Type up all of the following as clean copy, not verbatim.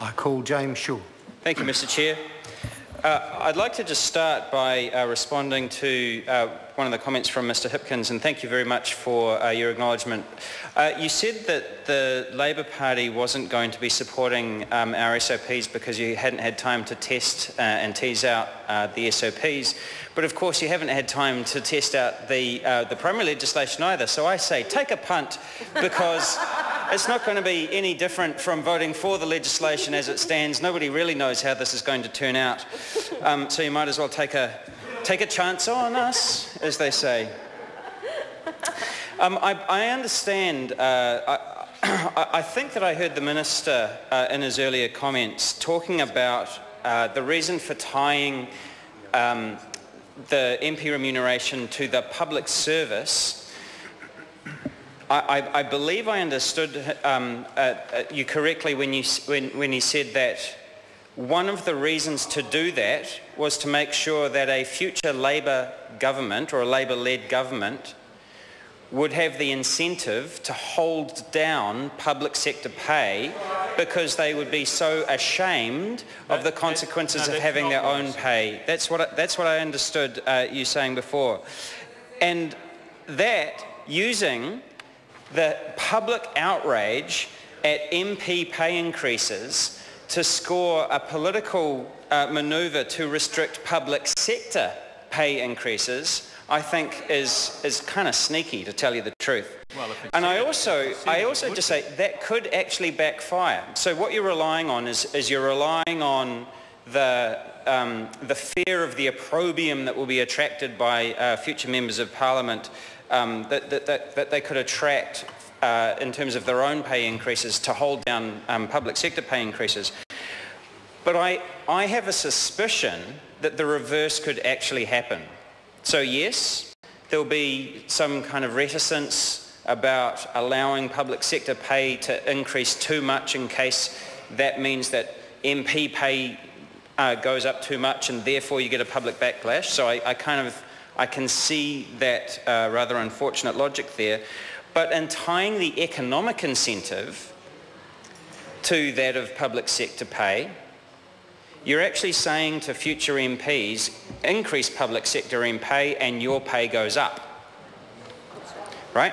I call James Shaw. Thank you, Mr. Chair. I'd like to just start by responding to one of the comments from Mr. Hipkins, and thank you very much for your acknowledgement. You said that the Labor Party wasn't going to be supporting our SOPs because you hadn't had time to test and tease out the SOPs, but of course you haven't had time to test out the primary legislation either. So I say take a punt, because it's not going to be any different from voting for the legislation as it stands. Nobody really knows how this is going to turn out. So you might as well take a chance on us, as they say. I understand. I think that I heard the Minister in his earlier comments talking about the reason for tying the MP remuneration to the public service. I believe I understood you correctly when he said that one of the reasons to do that was to make sure that a future Labor government or a Labor-led government would have the incentive to hold down public sector pay because they would be so ashamed of the consequences of having their own pay. That's what I understood you saying before. And that, using the public outrage at MP pay increases to score a political manoeuvre to restrict public sector pay increases, I think is kind of sneaky, to tell you the truth. Well, and I also just say that could actually backfire. So what you're relying on is you're relying on the fear of the opprobrium that will be attracted by future members of Parliament that they could attract in terms of their own pay increases to hold down public sector pay increases. But I have a suspicion that the reverse could actually happen. So yes, there'll be some kind of reticence about allowing public sector pay to increase too much in case that means that MP pay goes up too much and therefore you get a public backlash. So I can see that rather unfortunate logic there. But in tying the economic incentive to that of public sector pay, you're actually saying to future MPs, increase public sector pay and your pay goes up, right?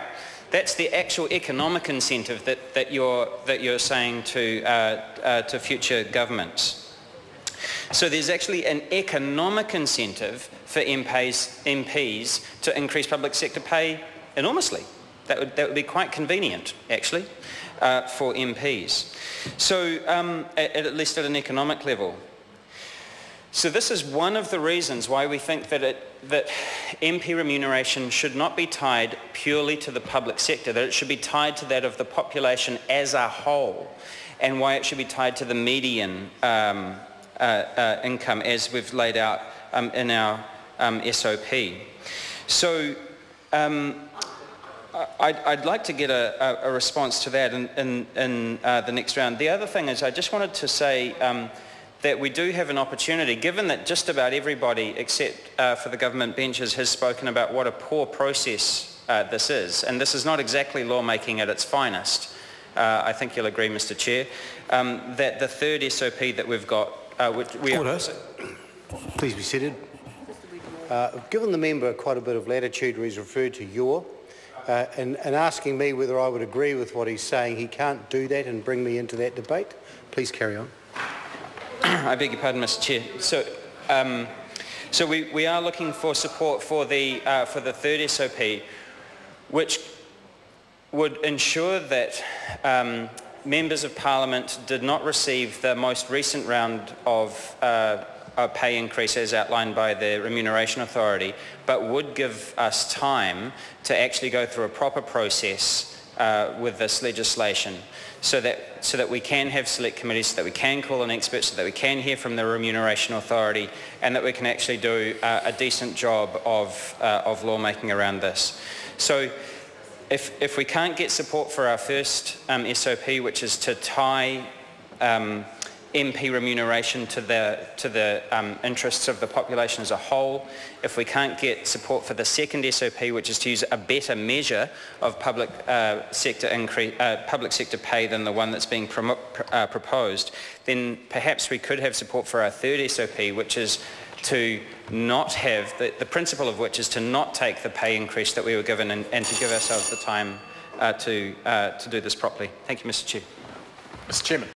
That's the actual economic incentive that you're saying to future governments. So there's actually an economic incentive for MPs to increase public sector pay enormously. That would be quite convenient, actually, for MPs. So at least at an economic level. So this is one of the reasons why we think that MP remuneration should not be tied purely to the public sector, that it should be tied to that of the population as a whole, and why it should be tied to the median income as we've laid out in our SOP. So I'd like to get a response to that in the next round. The other thing is I just wanted to say that we do have an opportunity, given that just about everybody except for the government benches has spoken about what a poor process this is, and this is not exactly lawmaking at its finest. I think you'll agree, Mr. Chair, that the third SOP that we've got, which we Order. Please be seated. Given the member quite a bit of latitude where he's referred to your, and asking me whether I would agree with what he's saying, he can't do that and bring me into that debate. Please carry on. I beg your pardon, Mr. Chair. So we are looking for support for the third SOP, which would ensure that members of Parliament did not receive the most recent round of a pay increase as outlined by the Remuneration Authority, but would give us time to actually go through a proper process with this legislation, so that we can have select committees, so that we can call in experts, so that we can hear from the Remuneration Authority, and that we can actually do a decent job of lawmaking around this. So if we can't get support for our first SOP, which is to tie MP remuneration to the interests of the population as a whole. If we can't get support for the second SOP, which is to use a better measure of public sector pay than the one that's being proposed, then perhaps we could have support for our third SOP, which is to not have, the principle of which is to not take the pay increase that we were given and to give ourselves the time to do this properly. Thank you, Mr. Chair. Mr. Chairman.